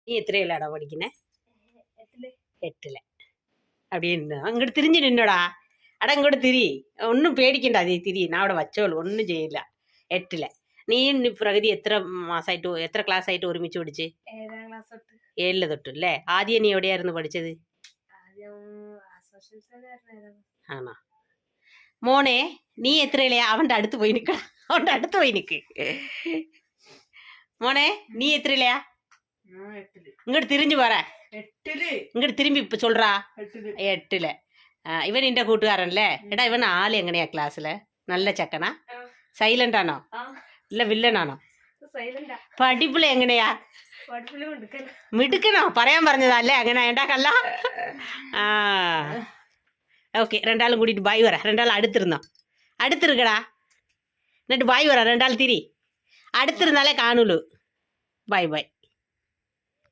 நீ எத்தனையிலடா படிக்கின? எட்டுல. அப்படின்னு அங்கிட்டு திரிஞ்சு நின்னோடா. அட இங்கோட திரி, ஒன்றும் பேடிக்கண்டா அதே திரி. நான் அவட வச்சோள் ஒன்றும் செய்யல. எட்டுல. நீ பிரகதி எத்தனை மாசம் ஆயிட்டு, எத்தனை கிளாஸ் ஆயிட்டு ஒருமிச்சு படிச்சு? 7ல தொட்டு இல்ல. ஆதிய நீ எവിടെയാ இருந்து படிச்சது? ஆனா മോനെ നീ എത്രയിലയാ? അവന്റെ അടുത്ത് പോയി നിൽക്കണം, അവന്റെ അടുത്ത് പോയി നിൽക്ക്. മോനെ നീ എത്രയിലയാ? இங்கிட்டு திரிஞ்சு வர, இங்கிட்டு திரும்பி இப்ப சொல்றா. 8ல. இவன் இந்த கூட்டுக்காரன்ல. எடா இவன் ஆள் எங்கனையா கிளாஸ்ல? நல்ல சக்கனா? சைலண்டானோ இல்ல வில்லனானോ? പഠിപ്പില് എങ്ങനെയാ? മിടുക്കനോ? പറയാൻ പറഞ്ഞതല്ലേ അങ്ങനെ ഉണ്ടാക്കല്ല. ഓക്കെ, രണ്ടാളും കൂടിയിട്ട് ബായ് പറ. രണ്ടാളും അടുത്തിരുന്നോ? അടുത്തിരിക്കടാ. എന്നിട്ട് ബായ് പറ. രണ്ടാൾ തിരി. അടുത്തിരുന്നാലേ കാണുള്ളൂ. Bye bye.